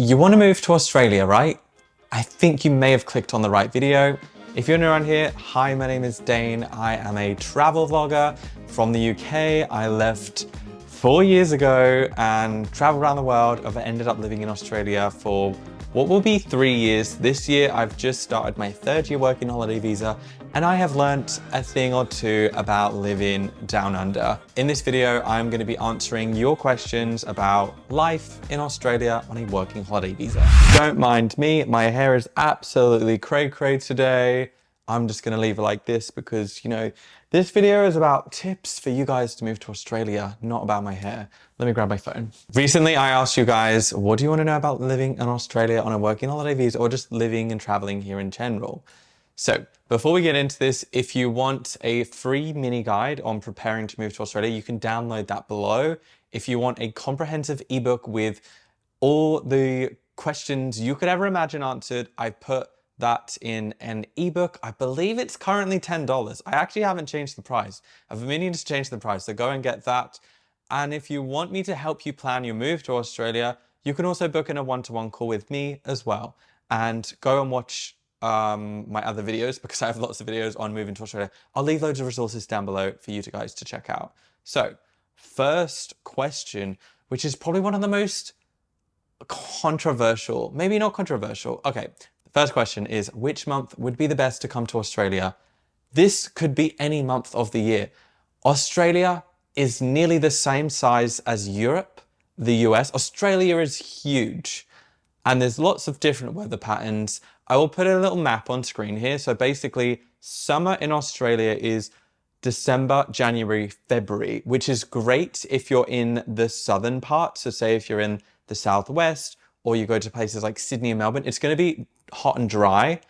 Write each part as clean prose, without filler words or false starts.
You want to move to Australia, right? I think you may have clicked on the right video. If you're new around here, hi, my name is Dane. I am a travel vlogger from the UK. I left 4 years ago and traveled around the world. I've ended up living in Australia for what will be 3 years. This year, I've just started my 3rd year working holiday visa, and I have learnt a thing or two about living down under. In this video, I'm going to be answering your questions about life in Australia on a working holiday visa. Don't mind me, my hair is absolutely cray-cray today. I'm just going to leave it like this because, you know, this video is about tips for you guys to move to Australia, not about my hair. Let me grab my phone. Recently, I asked you guys, what do you want to know about living in Australia on a working holiday visa or just living and traveling here in general? So before we get into this, if you want a free mini guide on preparing to move to Australia, you can download that below. If you want a comprehensive ebook with all the questions you could ever imagine answered, I put that in an ebook. I believe it's currently $10. I actually haven't changed the price. I've been meaning to change the price, so go and get that. And if you want me to help you plan your move to Australia, you can also book in a one-to-one call with me as well. And go and watch my other videos because I have lots of videos on moving to Australia. I'll leave loads of resources down below for you guys to check out. So, first question, which is probably one of the most controversial, maybe not controversial. Okay, the first question is, which month would be the best to come to Australia? This could be any month of the year. Australia is nearly the same size as Europe, the US. Australia is huge and there's lots of different weather patterns. I will put a little map on screen here. So basically, summer in Australia is December, January, February, which is great if you're in the southern part. So say if you're in the southwest or you go to places like Sydney and Melbourne, it's going to be hot and dry.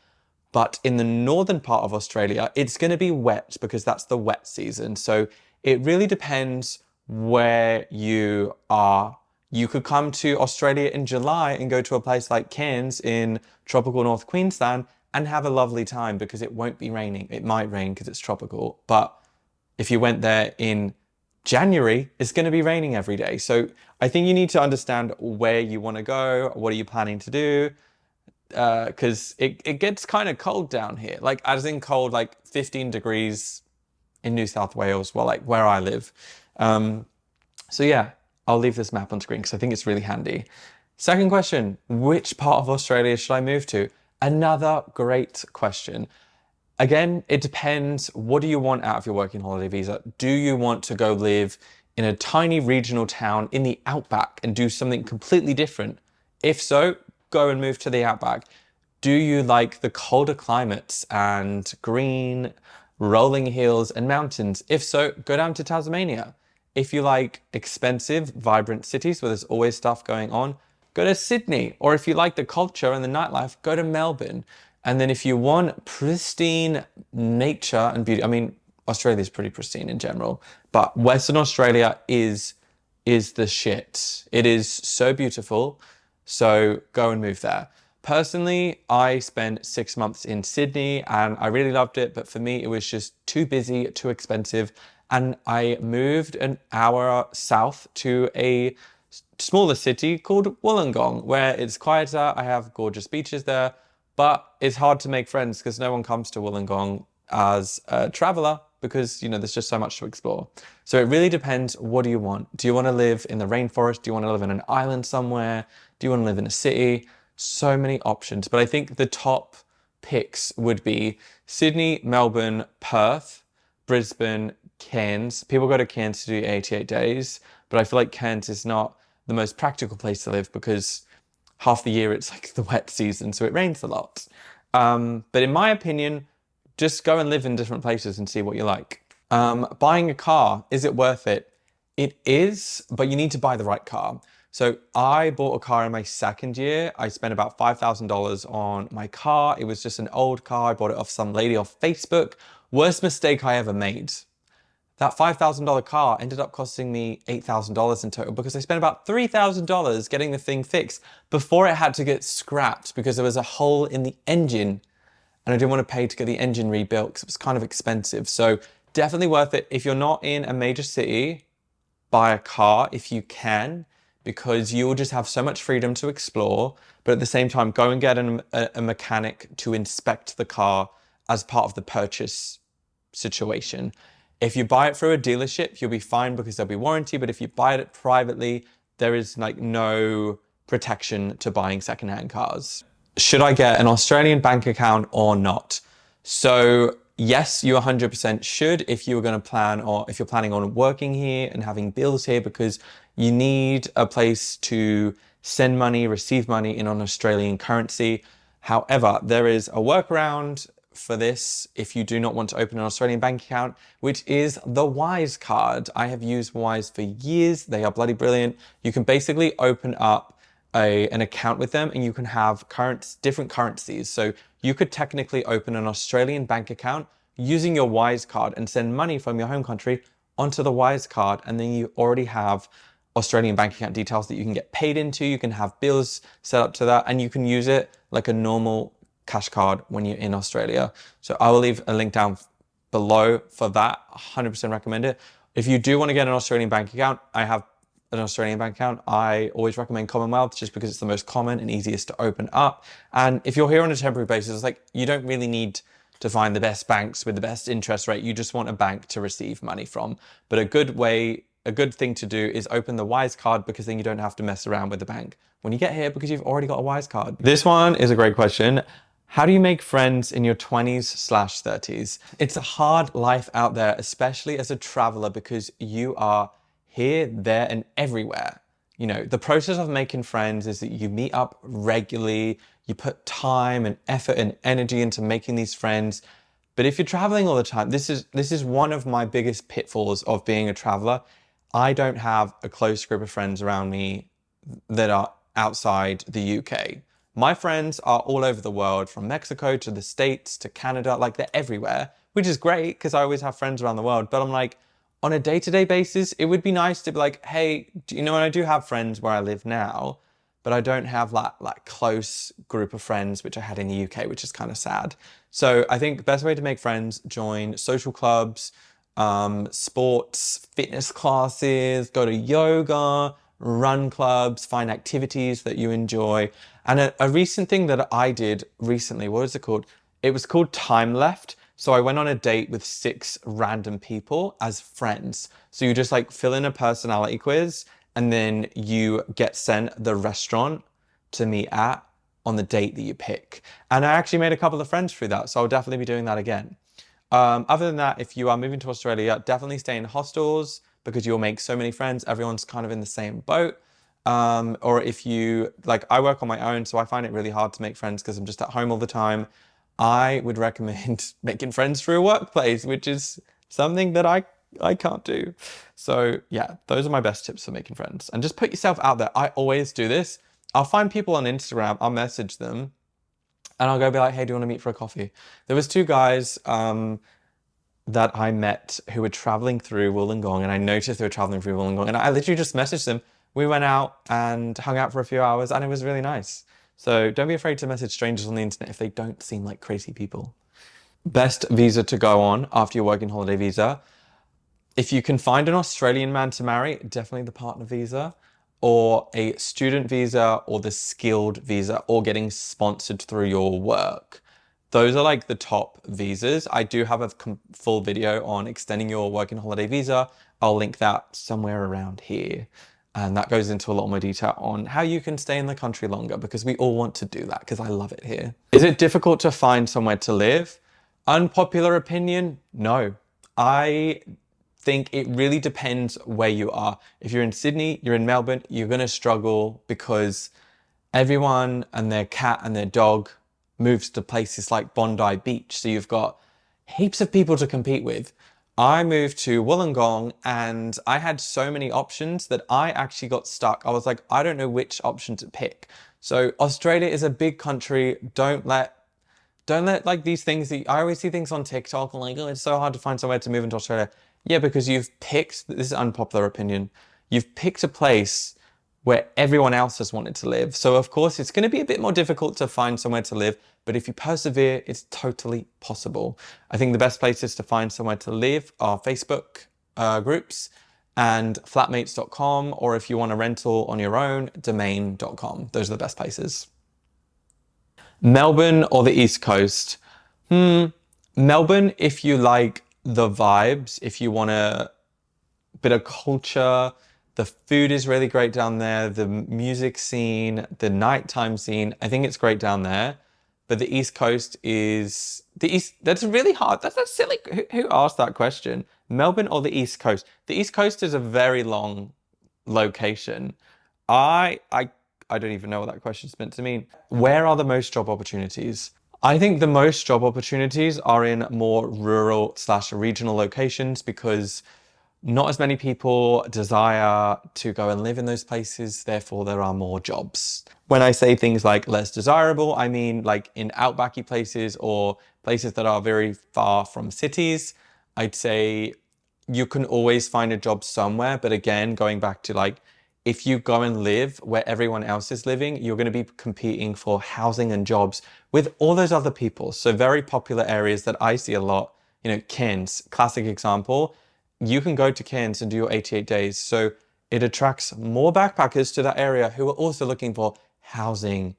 But in the northern part of Australia, it's going to be wet because that's the wet season. So it really depends where you are. You could come to Australia in July and go to a place like Cairns in tropical North Queensland and have a lovely time because it won't be raining. It might rain because it's tropical, but if you went there in January, it's going to be raining every day. So I think you need to understand where you want to go. What are you planning to do? Because it gets kind of cold down here. Like, as in cold, like 15 degrees in New South Wales, well, like where I live. So yeah, I'll leave this map on screen because I think it's really handy. Second question, which part of Australia should I move to? Another great question. Again, it depends. What do you want out of your working holiday visa? Do you want to go live in a tiny regional town in the outback and do something completely different? If so, go and move to the outback. Do you like the colder climates and green, rolling hills and mountains? If so, go down to Tasmania. If you like expensive, vibrant cities where there's always stuff going on, go to Sydney. Or if you like the culture and the nightlife, go to Melbourne. And then if you want pristine nature and beauty, I mean, Australia is pretty pristine in general, but Western Australia is the shit. It is so beautiful. So go and move there. Personally, I spent 6 months in Sydney and I really loved it, but for me, it was just too busy, too expensive. And I moved an hour south to a smaller city called Wollongong, where it's quieter. I have gorgeous beaches there, but it's hard to make friends because no one comes to Wollongong as a traveler because, you know, there's just so much to explore. So it really depends. What do you want? Do you want to live in the rainforest? Do you want to live in an island somewhere? Do you want to live in a city? So many options. But I think the top picks would be Sydney, Melbourne, Perth, Brisbane, Cairns. People go to Cairns to do 88 days, but I feel like Cairns is not the most practical place to live because half the year it's like the wet season, so it rains a lot. But in my opinion, just go and live in different places and see what you like. Buying a car, is it worth it? It is, but you need to buy the right car. So I bought a car in my 2nd year. I spent about $5,000 on my car. It was just an old car. I bought it off some lady off Facebook. Worst mistake I ever made. That $5,000 car ended up costing me $8,000 in total because I spent about $3,000 getting the thing fixed before it had to get scrapped because there was a hole in the engine and I didn't want to pay to get the engine rebuilt because it was kind of expensive. So definitely worth it. If you're not in a major city, buy a car if you can, because you'll just have so much freedom to explore, but at the same time, go and get a mechanic to inspect the car as part of the purchase situation. If you buy it through a dealership, you'll be fine because there'll be warranty, but if you buy it privately, there is like no protection to buying secondhand cars. Should I get an Australian bank account or not? So yes, you 100% should if you were going to plan, or if you're planning on working here and having bills here, because you need a place to send money, receive money in an Australian currency. However, there is a workaround for this if you do not want to open an Australian bank account, which is the Wise card. I have used Wise for years. They are bloody brilliant. You can basically open up an account with them and you can have different currencies. So you could technically open an Australian bank account using your Wise card and send money from your home country onto the Wise card, and then you already have Australian bank account details that you can get paid into. You can have bills set up to that, and you can use it like a normal cash card when you're in Australia. So I will leave a link down below for that. 100% recommend it. If you do want to get an Australian bank account, I have an Australian bank account. I always recommend Commonwealth just because it's the most common and easiest to open up. And if you're here on a temporary basis, it's like you don't really need to find the best banks with the best interest rate. You just want a bank to receive money from. But a good thing to do is open the Wise card, because then you don't have to mess around with the bank when you get here because you've already got a Wise card. This one is a great question. How do you make friends in your 20s/30s? It's a hard life out there, especially as a traveler, because you are here, there, and everywhere. You know, the process of making friends is that you meet up regularly, you put time and effort and energy into making these friends. But if you're traveling all the time, this is one of my biggest pitfalls of being a traveler. I don't have a close group of friends around me that are outside the UK. My friends are all over the world, from Mexico to the States to Canada, like they're everywhere, which is great because I always have friends around the world. But I'm like, on a day-to-day basis, it would be nice to be like, hey, you know, and I do have friends where I live now, but I don't have like close group of friends, which I had in the UK, which is kind of sad. So I think the best way to make friends, join social clubs, sports, fitness classes, go to yoga, run clubs, find activities that you enjoy. And a recent thing that I did recently, what was it called? It was called Time Left. So I went on a date with 6 random people as friends. So you just like fill in a personality quiz, and then you get sent the restaurant to meet at on the date that you pick. And I actually made a couple of friends through that. So I'll definitely be doing that again. Other than that, if you are moving to Australia, definitely stay in hostels because you'll make so many friends. Everyone's kind of in the same boat. Or if you, like, I work on my own, so I find it really hard to make friends because I'm just at home all the time. I would recommend making friends through a workplace, which is something that I can't do. So yeah, those are my best tips for making friends. And just put yourself out there. I always do this. I'll find people on Instagram, I'll message them, and I'll go be like, hey, do you want to meet for a coffee? There was 2 guys that I met who were traveling through Wollongong, and I noticed they were traveling through Wollongong, and I literally just messaged them. We went out and hung out for a few hours, and it was really nice. So don't be afraid to message strangers on the internet if they don't seem like crazy people. Best visa to go on after your working holiday visa. If you can find an Australian man to marry, definitely the partner visa, or a student visa, or the skilled visa, or getting sponsored through your work. Those are like the top visas. I do have a full video on extending your working holiday visa. I'll link that somewhere around here. And that goes into a lot more detail on how you can stay in the country longer, because we all want to do that because I love it here. Is it difficult to find somewhere to live? Unpopular opinion? No. I think it really depends where you are. If you're in Sydney, you're in Melbourne, you're going to struggle because everyone and their cat and their dog moves to places like Bondi Beach. So you've got heaps of people to compete with. I moved to Wollongong and I had so many options that I actually got stuck. I was like, I don't know which option to pick. So Australia is a big country. Don't let like these things that I always see things on TikTok and like, oh, it's so hard to find somewhere to move into Australia. Yeah, because you've picked, this is unpopular opinion, you've picked a place where everyone else has wanted to live. So of course it's going to be a bit more difficult to find somewhere to live, but if you persevere, it's totally possible. I think the best places to find somewhere to live are Facebook groups and flatmates.com, or if you want a rental on your own, domain.com. Those are the best places. Melbourne or the East Coast? Melbourne, if you like the vibes, if you want a bit of culture, the food is really great down there, the music scene, the nighttime scene, I think it's great down there. But the East Coast is the East. That's really hard. That's silly. Who asked that question? Melbourne or the East Coast? The East Coast is a very long location. I I I don't even know what that question's meant to mean. Where are the most job opportunities? I think the most job opportunities are in more rural slash regional locations because not as many people desire to go and live in those places, therefore there are more jobs. When I say things like less desirable, I mean like in outbacky places or places that are very far from cities. I'd say you can always find a job somewhere, but again, going back to like, if you go and live where everyone else is living, you're going to be competing for housing and jobs with all those other people. So very popular areas that I see a lot, Cairns, classic example. You can go to Cairns and do your 88 days. So it attracts more backpackers to that area who are also looking for housing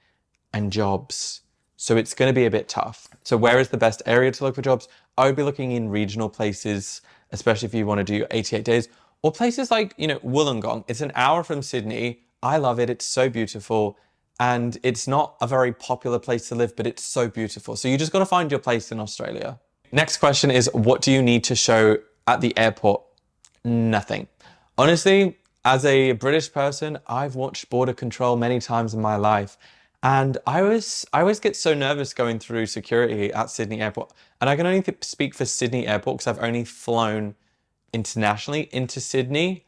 and jobs. So it's going to be a bit tough. So where is the best area to look for jobs? I would be looking in regional places, especially if you want to do 88 days, or places like, Wollongong. It's an hour from Sydney. I love it. It's so beautiful. And it's not a very popular place to live, but it's so beautiful. So you just got to find your place in Australia. Next question is, what do you need to show at the airport? Nothing. Honestly, as a British person, I've watched Border Control many times in my life. And I always get so nervous going through security at Sydney Airport. And I can only speak for Sydney Airport because I've only flown internationally into Sydney,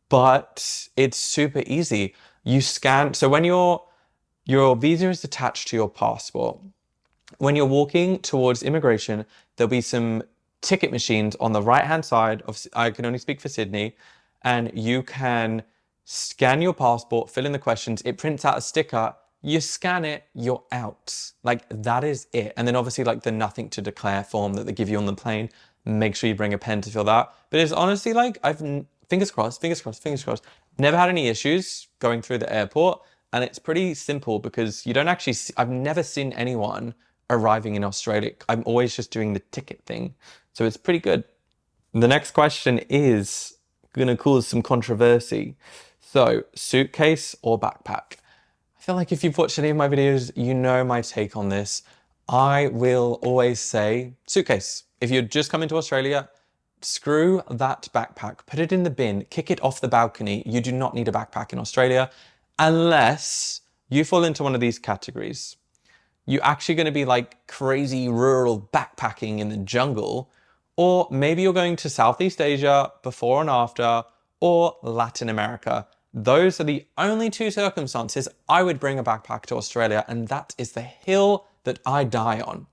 but it's super easy. You scan, so when your visa is attached to your passport, when you're walking towards immigration, there'll be some ticket machines on the right-hand side of, I can only speak for Sydney, and you can scan your passport, fill in the questions, it prints out a sticker, you scan it, you're out. Like, that is it. And then obviously like the nothing to declare form that they give you on the plane, make sure you bring a pen to fill that. But it's honestly like, fingers crossed, fingers crossed, fingers crossed, never had any issues going through the airport. And it's pretty simple because you don't actually see, I've never seen anyone arriving in Australia. I'm always just doing the ticket thing. So it's pretty good. The next question is going to cause some controversy. So, suitcase or backpack? I feel like if you've watched any of my videos, you know my take on this. I will always say suitcase. If you're just coming to Australia, screw that backpack, put it in the bin, kick it off the balcony. You do not need a backpack in Australia unless you fall into one of these categories. You're actually going to be like crazy rural backpacking in the jungle, or maybe you're going to Southeast Asia before and after, or Latin America. Those are the only two circumstances I would bring a backpack to Australia, and that is the hill that I die on.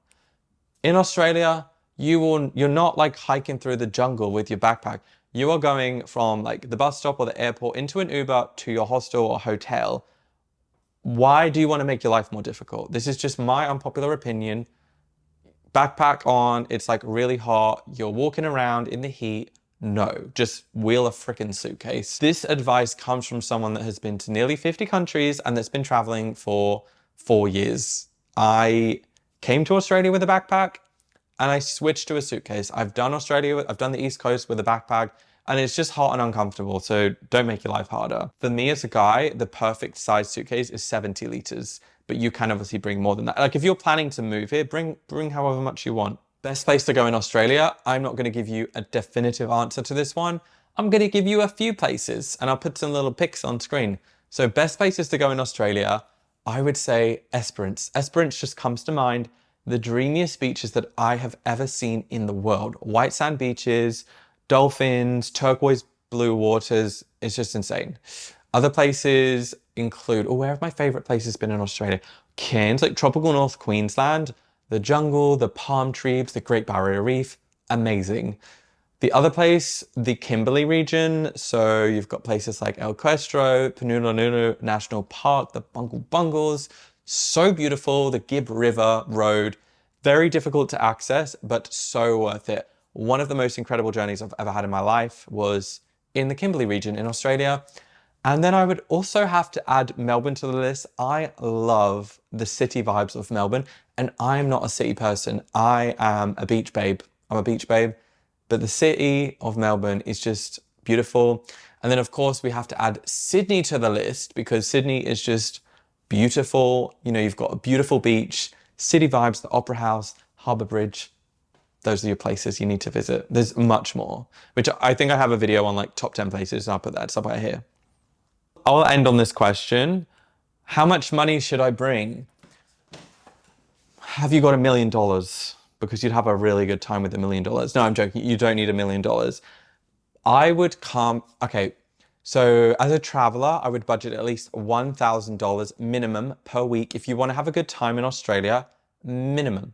In Australia, you're not like hiking through the jungle with your backpack. You are going from like the bus stop or the airport into an Uber to your hostel or hotel. Why do you want to make your life more difficult? This is just my unpopular opinion. Backpack on, it's like really hot, you're walking around in the heat. No, just wheel a freaking suitcase. This advice comes from someone that has been to nearly 50 countries and that's been traveling for 4 years. I came to Australia with a backpack and I switched to a suitcase. I've done Australia, I've done the East Coast with a backpack, and it's just hot and uncomfortable, so don't make your life harder. For me as a guy, the perfect size suitcase is 70 liters, but you can obviously bring more than that. Like if you're planning to move here, bring however much you want. Best place to go in Australia, I'm not gonna give you a definitive answer to this one. I'm gonna give you a few places, and I'll put some little pics on screen. So best places to go in Australia, I would say Esperance. Esperance just comes to mind. The dreamiest beaches that I have ever seen in the world. White sand beaches, dolphins, turquoise blue waters. It's just insane. Other places include, where have my favorite places been in Australia? Cairns, like tropical North Queensland, the jungle, the palm trees, the Great Barrier Reef, amazing. The other place, the Kimberley region. So you've got places like El Questro, Punununu National Park, the Bungle Bungles, so beautiful, the Gibb River Road, very difficult to access, but so worth it. One of the most incredible journeys I've ever had in my life was in the Kimberley region in Australia. And then I would also have to add Melbourne to the list. I love the city vibes of Melbourne, and I'm not a city person. I am a beach babe. I'm a beach babe, but the city of Melbourne is just beautiful. And then of course we have to add Sydney to the list because Sydney is just beautiful. You know, you've got a beautiful beach, city vibes, the Opera House, Harbour Bridge. Those are your places you need to visit. There's much more, which I think I have a video on like top 10 places. I'll put that somewhere here. I'll end on this question. How much money should I bring? Have you got $1 million? Because you'd have a really good time with $1 million. No, I'm joking. You don't need $1 million. I would come, okay. So as a traveler, I would budget at least $1,000 minimum per week. If you want to have a good time in Australia, minimum.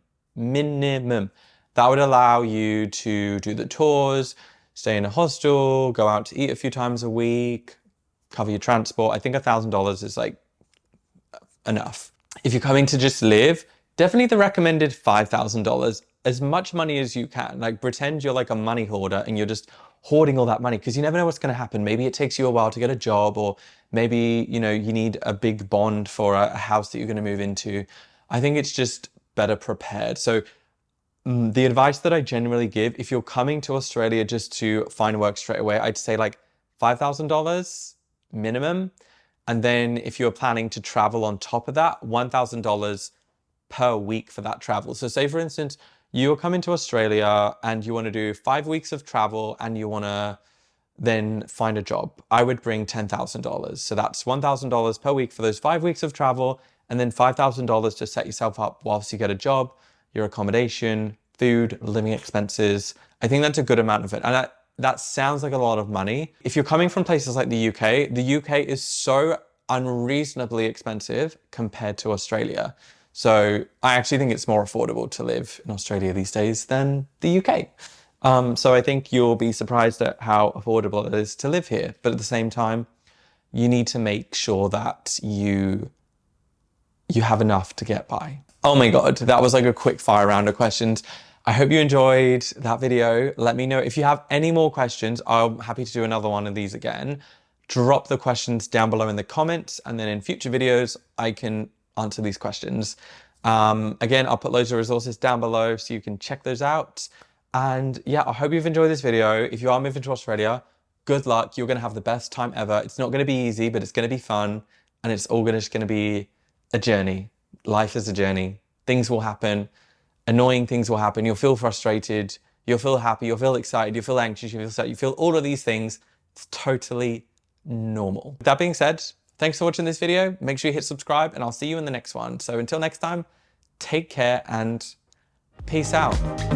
That would allow you to do the tours, stay in a hostel, go out to eat a few times a week, cover your transport. I think $1,000 is like enough. If you're coming to just live, definitely the recommended $5,000. As much money as you can. Like pretend you're like a money hoarder and you're just hoarding all that money because you never know what's going to happen. Maybe it takes you a while to get a job, or maybe, you know, you need a big bond for a house that you're going to move into. I think it's just better prepared. So the advice that I generally give, if you're coming to Australia just to find work straight away, I'd say like $5,000 minimum. And then if you're planning to travel on top of that, $1,000 per week for that travel. So say for instance, you're coming to Australia and you want to do 5 weeks of travel and you want to then find a job. I would bring $10,000. So that's $1,000 per week for those 5 weeks of travel, and then $5,000 to set yourself up whilst you get a job, your accommodation, food, living expenses. I think that's a good amount of it. And that sounds like a lot of money. If you're coming from places like the UK is so unreasonably expensive compared to Australia. So I actually think it's more affordable to live in Australia these days than the UK. So I think you'll be surprised at how affordable it is to live here. But at the same time, you need to make sure that you have enough to get by. Oh my God, that was like a quick fire round of questions. I hope you enjoyed that video. Let me know if you have any more questions. I'm happy to do another one of these again. Drop the questions down below in the comments, and then in future videos, I can answer these questions. Again, I'll put loads of resources down below so you can check those out. And yeah, I hope you've enjoyed this video. If you are moving to Australia, good luck. You're gonna have the best time ever. It's not gonna be easy, but it's gonna be fun. And it's all just gonna be a journey. Life is a journey. Things will happen. Annoying things will happen. You'll feel frustrated. You'll feel happy. You'll feel excited. You'll feel anxious. You'll feel sad. You feel all of these things. It's totally normal. That being said, thanks for watching this video. Make sure you hit subscribe, and I'll see you in the next one. So until next time, take care and peace out.